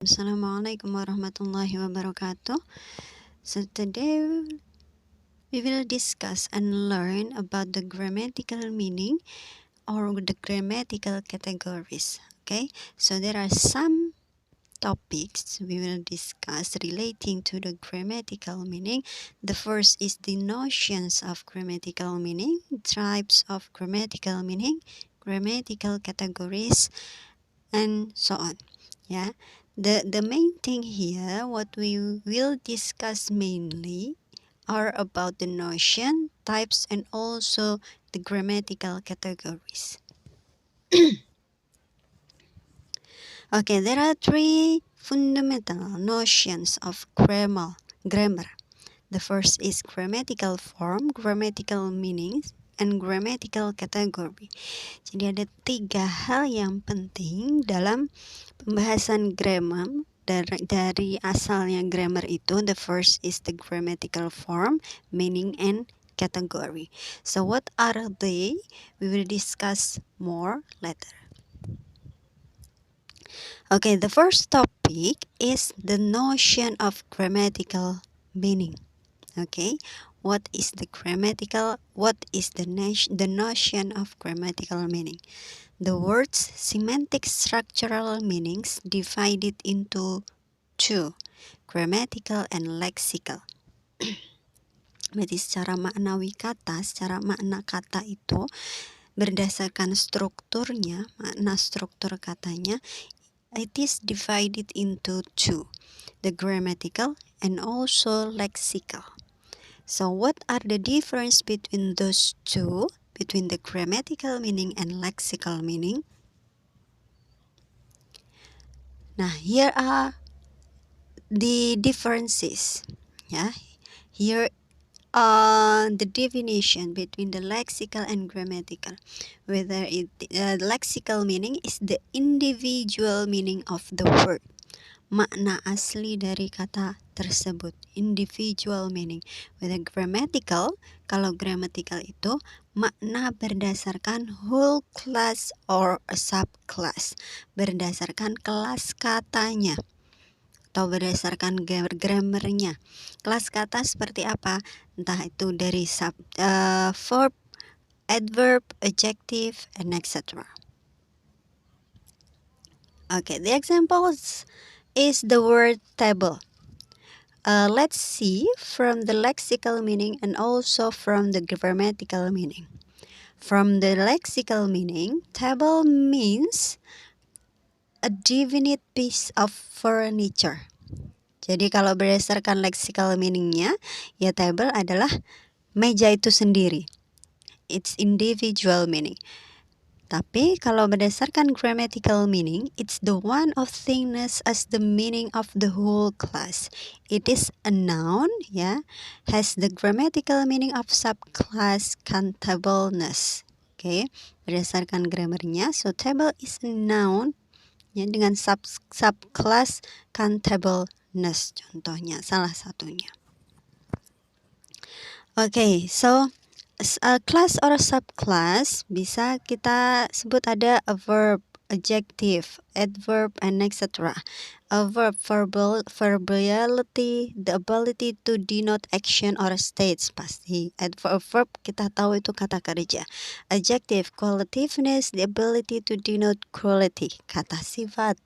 Assalamualaikum warahmatullahi wabarakatuh. So today we will discuss and learn about the grammatical meaning or the grammatical categories. Okay, so there are some topics we will discuss relating to the grammatical meaning. The first is the notions of grammatical meaning, types of grammatical meaning, grammatical categories, and so on. Yeah, the main thing here, what we will discuss mainly are about the notion, types, and also the grammatical categories. Okay, there are three fundamental notions of grammar. The first is grammatical form, grammatical meanings, and grammatical category. Jadi ada tiga hal yang penting dalam pembahasan grammar. Dari asalnya grammar itu, the first is the grammatical form, meaning, and category. So what are they? We will discuss more later. Okay, the first topic is the notion of grammatical meaning. Okay, what is the notion of grammatical meaning? The words semantic structural meanings divided into two, grammatical and lexical. Berarti secara makna kata itu berdasarkan strukturnya, makna struktur katanya, it is divided into two, the grammatical and also lexical. So what are the difference between those two, between the grammatical meaning and lexical meaning? Nah, here are the differences. Yeah, here are the definition between the lexical and grammatical. Whether lexical meaning is the individual meaning of the word, makna asli dari kata tersebut, individual meaning. Whether grammatical, kalau grammatical itu makna berdasarkan whole class or a subclass, berdasarkan kelas katanya atau berdasarkan grammarnya. Kelas kata seperti apa? Entah itu dari verb, adverb, adjective, and etc. Okay, the examples is the word table. Let's see from the lexical meaning and also from the grammatical meaning. From the lexical meaning, table means a definite piece of furniture. Jadi kalau berdasarkan lexical meaningnya, ya table adalah meja itu sendiri. It's individual meaning. Tapi kalau berdasarkan grammatical meaning, it's the one of thingness as the meaning of the whole class. It is a noun, ya, has the grammatical meaning of subclass countableness. Okay, berdasarkan grammarnya, so table is a noun, ya, dengan subclass countableness. Contohnya, salah satunya. Okay, so a class or a subclass bisa kita sebut ada a verb, adjective, adverb, and etc. A verb, verbality, the ability to denote action or states, pasti. A verb kita tahu itu kata kerja. Adjective, qualitativeness, the ability to denote quality, kata sifat.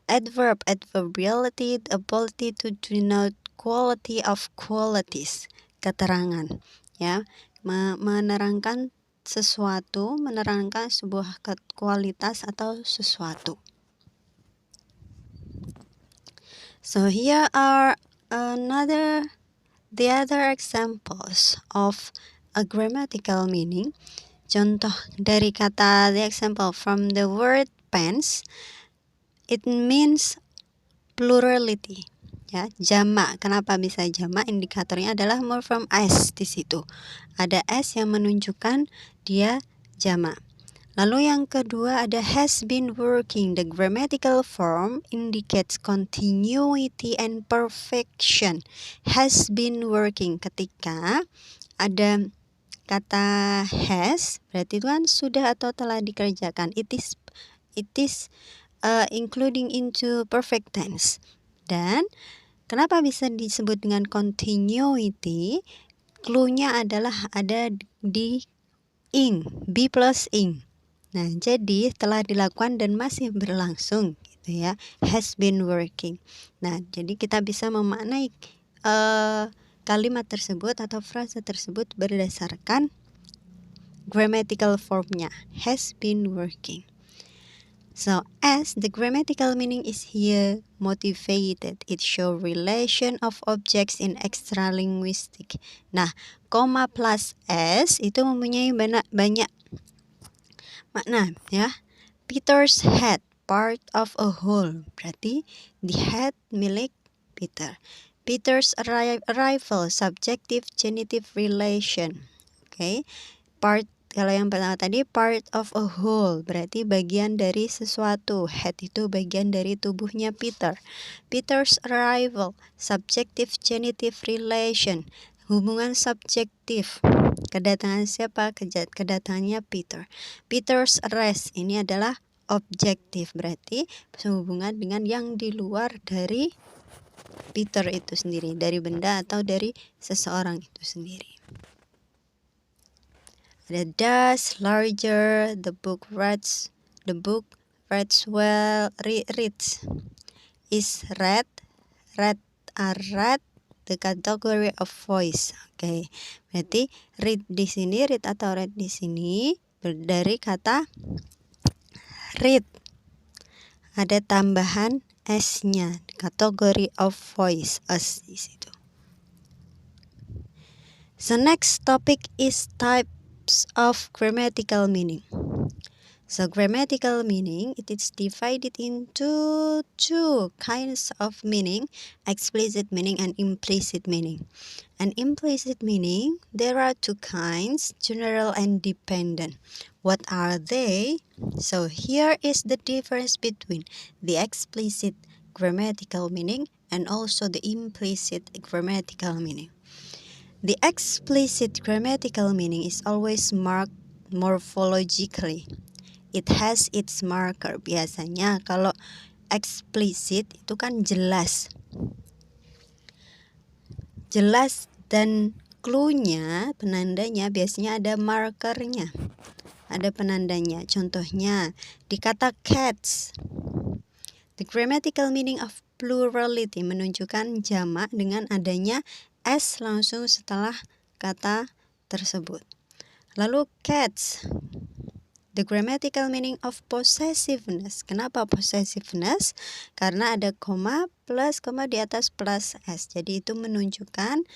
Adverb, adverbiality, the ability to denote quality of qualities, keterangan, ya, menerangkan sesuatu, menerangkan sebuah kualitas atau sesuatu. So here are the other examples of a grammatical meaning. Contoh dari kata, the example from the word pens, it means plurality, ya, jamak. Kenapa bisa jamak? Indikatornya adalah morfem s di situ. Ada s yang menunjukkan dia jamak. Lalu yang kedua ada has been working. The grammatical form indicates continuity and perfection. Has been working. Ketika ada kata has, berarti itu kan sudah atau telah dikerjakan. It is including into perfect tense. Dan kenapa bisa disebut dengan continuity? Clue-nya adalah ada di ing, be plus ing. Nah, jadi telah dilakukan dan masih berlangsung gitu ya, has been working. Nah, jadi kita bisa memaknai kalimat tersebut atau frasa tersebut berdasarkan grammatical formnya, has been working. So, as the grammatical meaning is here motivated, it show relation of objects in extralinguistic. Nah, koma plus s itu mempunyai banyak makna ya. Peter's head, part of a whole, berarti the head milik Peter. Peter's arrival, subjective genitive relation. Okay. Part, kalau yang pertama tadi part of a whole, berarti bagian dari sesuatu. Head itu bagian dari tubuhnya Peter. Peter's arrival, subjective genitive relation, hubungan subjektif. Kedatangan siapa? Kedatangannya Peter. Peter's arrest, ini adalah objektif, berarti sehubungan dengan yang di luar dari Peter itu sendiri, dari benda atau dari seseorang itu sendiri. Ada does, larger, the book reads well, reads, is read are read, the category of voice. Oke. Berarti read di sini, read atau read di sini dari kata read. Ada tambahan s-nya, category of voice, s di situ. So next topic is types of grammatical meaning. So grammatical meaning, it is divided into two kinds of meaning, explicit meaning and implicit meaning. And implicit meaning, there are two kinds, general and dependent. What are they? So here is the difference between the explicit grammatical meaning and also the implicit grammatical meaning. The explicit grammatical meaning is always marked morphologically. It has its marker. Biasanya kalau eksplisit itu kan jelas. Jelas dan clue-nya, penandanya biasanya ada markernya. Ada penandanya. Contohnya di kata cats. The grammatical meaning of plurality menunjukkan jamak dengan adanya s langsung setelah kata tersebut. Lalu cats. The grammatical meaning of possessiveness. Kenapa possessiveness? Karena ada koma plus koma di atas plus s. Jadi itu menunjukkan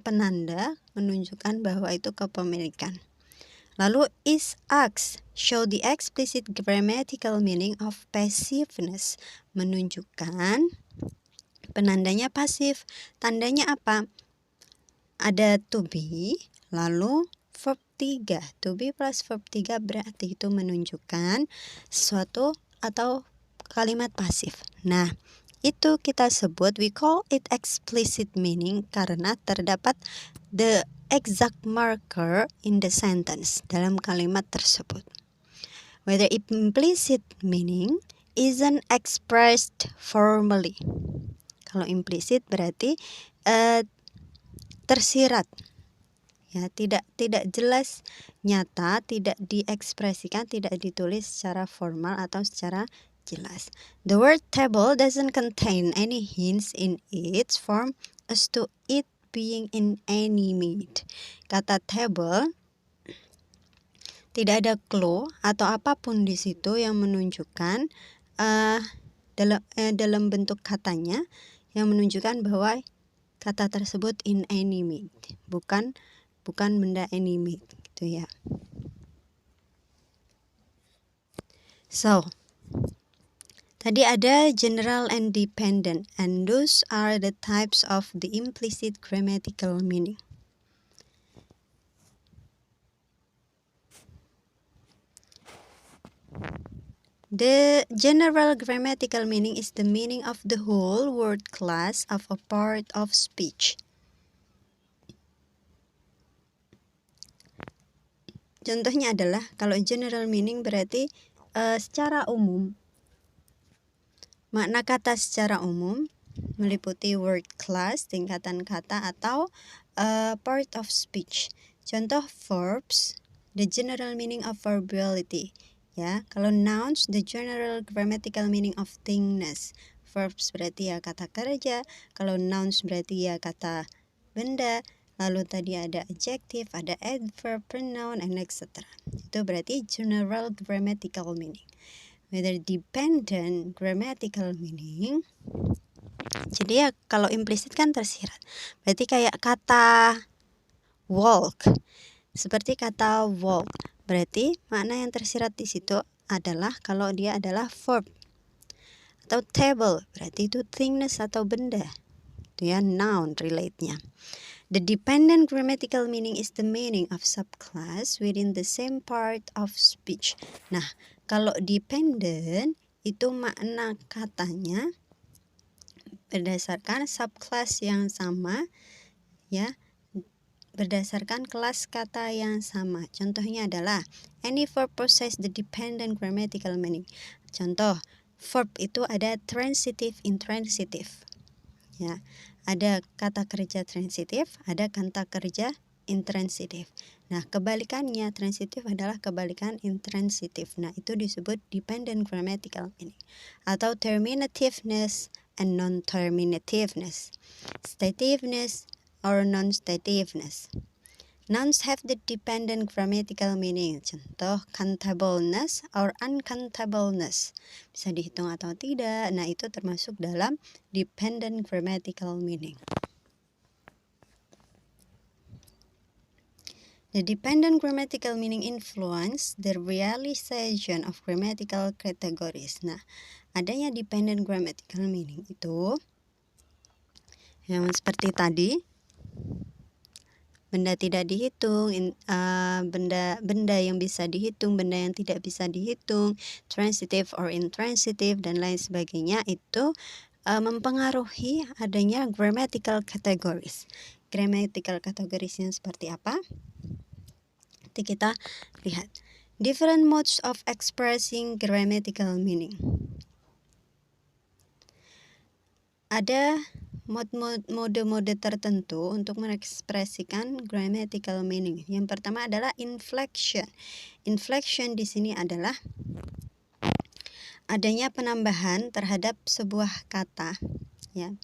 penanda, menunjukkan bahwa itu kepemilikan. Lalu is ax. Show the explicit grammatical meaning of passiveness. Menunjukkan penandanya pasif. Tandanya apa? Ada to be, lalu verb 3. To be plus verb 3 berarti itu menunjukkan sesuatu atau kalimat pasif. Nah, itu kita sebut, we call it explicit meaning karena terdapat the exact marker in the sentence dalam kalimat tersebut. Whether implicit meaning isn't expressed formally. Kalau implicit berarti tersirat. Ya, tidak jelas, nyata, tidak diekspresikan, tidak ditulis secara formal atau secara jelas. The word table doesn't contain any hints in its form as to it being inanimate. Kata table tidak ada clue atau apapun di situ yang menunjukkan dalam bentuk katanya yang menunjukkan bahwa kata tersebut inanimate, bukan benda animate gitu ya. So, tadi ada general and dependent, and those are the types of the implicit grammatical meaning. The general grammatical meaning is the meaning of the whole word class of a part of speech. Contohnya adalah kalau general meaning berarti secara umum Makna kata secara umum meliputi word class, tingkatan kata atau part of speech. Contoh verbs, the general meaning of verbality. Ya, kalau nouns, the general grammatical meaning of thingness. Verbs berarti ya kata kerja, kalau nouns berarti ya kata benda. Lalu tadi ada adjective, ada adverb, pronoun, and etc. Itu berarti general grammatical meaning. Whether dependent grammatical meaning, jadi ya kalau implisit kan tersirat. Berarti kayak kata walk, seperti kata walk. Berarti makna yang tersirat di situ adalah kalau dia adalah verb. Atau table, berarti itu thingness atau benda. Itu ya noun relate-nya. The dependent grammatical meaning is the meaning of subclass within the same part of speech. Nah, kalau dependent itu makna katanya berdasarkan subclass yang sama, ya, berdasarkan kelas kata yang sama. Contohnya adalah any verb possess the dependent grammatical meaning. Contoh, verb itu ada transitive, intransitive. Ya, ada kata kerja transitif, ada kata kerja intransitif. Nah, kebalikannya transitif adalah kebalikan intransitif. Nah, itu disebut dependent grammatical meaning atau terminativeness and non-terminativeness, stativeness or non-stativeness. Nouns have the dependent grammatical meaning. Contoh, countableness or uncountableness. Bisa dihitung atau tidak. Nah, itu termasuk dalam dependent grammatical meaning. The dependent grammatical meaning influence the realization of grammatical categories. Nah, adanya dependent grammatical meaning itu yang seperti tadi, benda tidak dihitung, benda yang bisa dihitung, benda yang tidak bisa dihitung, transitive or intransitive, dan lain sebagainya, itu mempengaruhi adanya grammatical categories. Grammatical categories yang seperti apa? Nanti kita lihat. Different modes of expressing grammatical meaning. Ada mode-mode tertentu untuk mengekspresikan grammatical meaning. Yang pertama adalah inflection. Inflection di sini adalah adanya penambahan terhadap sebuah kata, ya.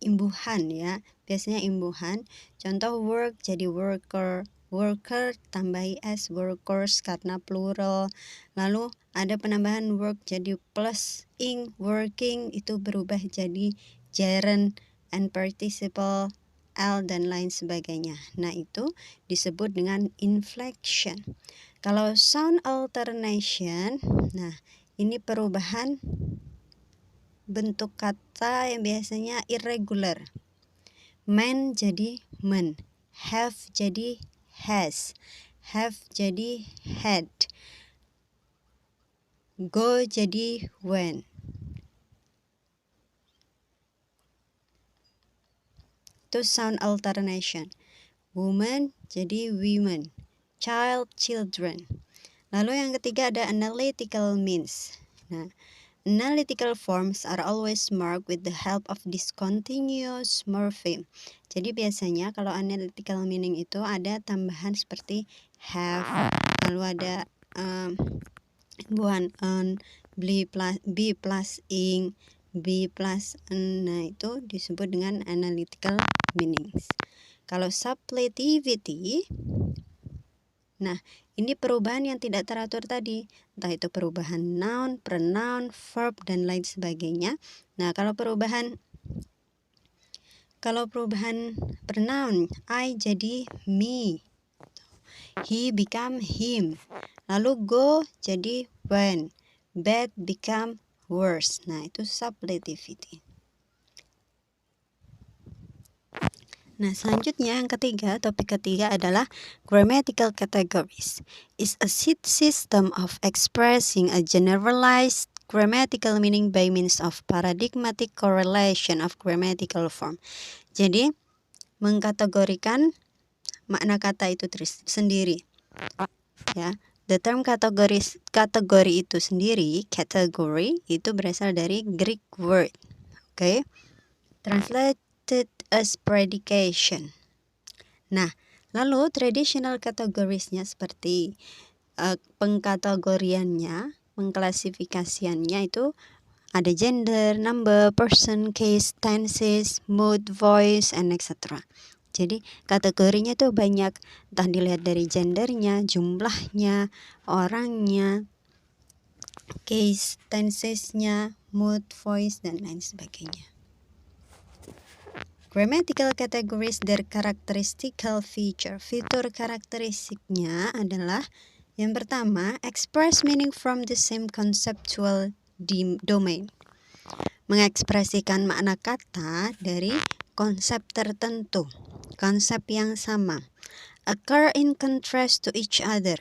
Imbuhan, ya. Biasanya imbuhan. Contoh work jadi worker, worker tambahi s, workers karena plural. Lalu ada penambahan work jadi plus ing, working itu berubah jadi gerund and participle l dan lain sebagainya. Nah, itu disebut dengan inflection. Kalau sound alternation, nah ini perubahan bentuk kata yang biasanya irregular. Man jadi men, have jadi has, have jadi had, go jadi went. Itu sound alternation. Woman jadi women, child children. Lalu yang ketiga ada analytical means. Nah, analytical forms are always marked with the help of discontinuous morpheme. Jadi biasanya kalau analytical meaning itu ada tambahan seperti have, lalu ada imbuhan on, be plus ing, be plus n. Nah, itu disebut dengan analytical meanings. Kalau sublativity, nah ini perubahan yang tidak teratur tadi, entah itu perubahan noun, pronoun, verb, dan lain sebagainya. Nah, kalau perubahan pronoun, I jadi me, he become him, lalu go jadi went, bad become worse. Nah, itu sublativity. Nah, selanjutnya yang ketiga, topik ketiga adalah grammatical categories. Is a system of expressing a generalized grammatical meaning by means of paradigmatic correlation of grammatical form. Jadi, mengkategorikan makna kata itu sendiri. Ya, The term kategori itu sendiri, category, itu berasal dari Greek word. Okay? Translated as predication. Nah, lalu traditional categories-nya seperti pengkategoriannya, pengklasifikasiannya itu ada gender, number, person, case, tenses, mood, voice, and etc. Jadi kategorinya tuh banyak, entah dilihat dari gendernya, jumlahnya, orangnya, case, tensesnya, mood, voice, dan lain sebagainya. Grammatical categories, their characteristical feature. Fitur karakteristiknya adalah yang pertama, express meaning from the same conceptual domain. Mengekspresikan makna kata dari konsep tertentu, konsep yang sama. Occur in contrast to each other.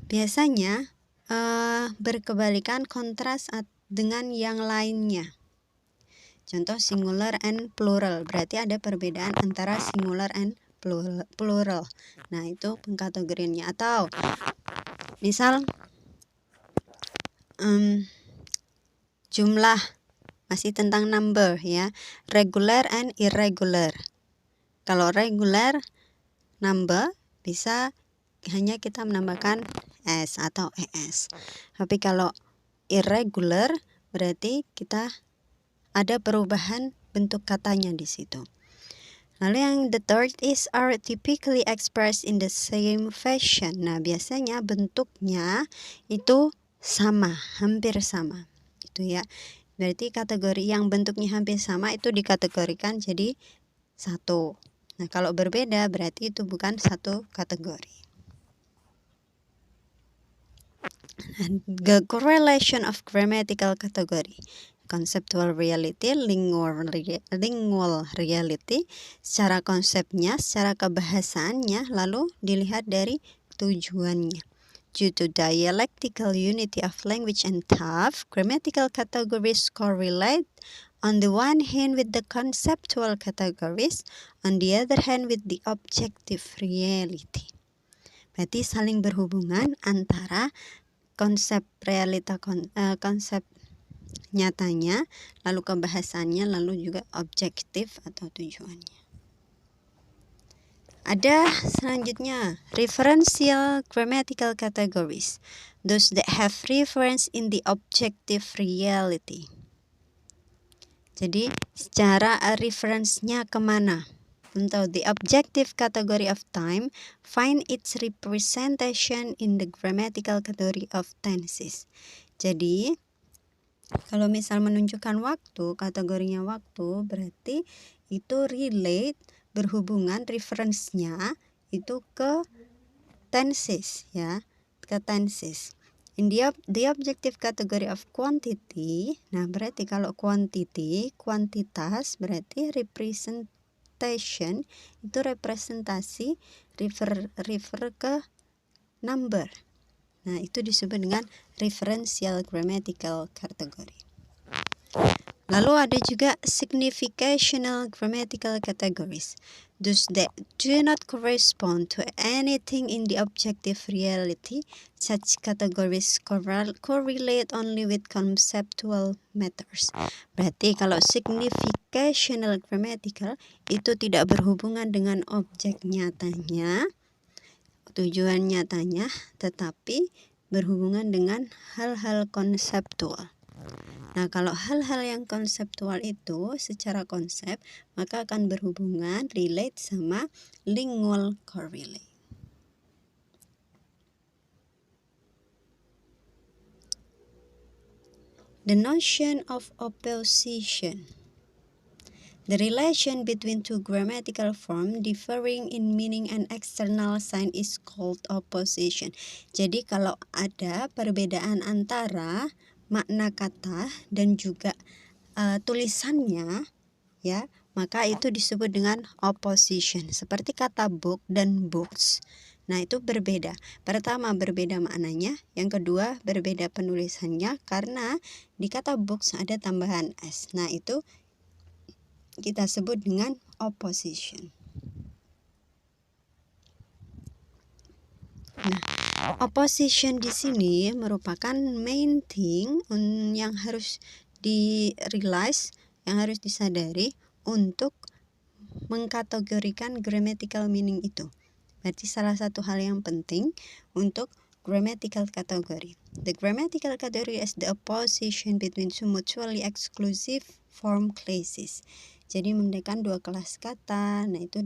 Biasanya berkebalikan, kontras dengan yang lainnya. Contoh singular and plural, berarti ada perbedaan antara singular and plural. Nah, itu pengkategoriannya. Atau misal jumlah, masih tentang number ya, regular and irregular. Kalau regular number bisa hanya kita menambahkan s atau es. Tapi kalau irregular berarti kita ada perubahan bentuk katanya di situ. Lalu yang the third is are typically expressed in the same fashion. Nah, biasanya bentuknya itu sama, hampir sama. Itu ya. Berarti kategori yang bentuknya hampir sama itu dikategorikan jadi satu. Nah, kalau berbeda berarti itu bukan satu kategori. And the correlation of grammatical category. Conceptual reality, lingual reality, secara konsepnya, secara kebahasaannya, lalu dilihat dari tujuannya. Due to dialectical unity of language and thought, grammatical categories correlate on the one hand with the conceptual categories, on the other hand with the objective reality. Berarti saling berhubungan antara konsep realita, konsep nyatanya, lalu kebahasannya, lalu juga objektif atau tujuannya. Ada selanjutnya referential grammatical categories, those that have reference in the objective reality. Jadi secara reference-nya kemana? Untuk the objective category of time, find its representation in the grammatical category of tenses. Jadi kalau misal menunjukkan waktu, kategorinya waktu, berarti itu relate, berhubungan, reference-nya itu ke tenses ya, ke tenses. In the objective category of quantity, nah berarti kalau quantity, kuantitas, berarti representation itu representasi, refer ke number. Nah, itu disebut dengan referential grammatical category. Lalu ada juga significational grammatical categories, those that do not correspond to anything in the objective reality. Such categories correlate only with conceptual matters. Berarti kalau significational grammatical itu tidak berhubungan dengan objek nyatanya, tujuan nyatanya, tetapi berhubungan dengan hal-hal konseptual. Nah, kalau hal-hal yang konseptual itu secara konsep, maka akan berhubungan, relate sama lingual correlate. The notion of opposition. The relation between two grammatical forms differing in meaning and external sign is called opposition. Jadi kalau ada perbedaan antara makna kata dan juga tulisannya, ya, maka itu disebut dengan opposition. Seperti kata book dan books. Nah, itu berbeda. Pertama berbeda maknanya, yang kedua berbeda penulisannya karena di kata books ada tambahan s. Nah, itu kita sebut dengan opposition. Nah, opposition di sini merupakan main thing yang harus di-realize, yang harus disadari untuk mengkategorikan grammatical meaning itu. Berarti salah satu hal yang penting untuk grammatical category. The grammatical category is the opposition between two mutually exclusive form classes. Jadi membedakan dua kelas kata, nah itu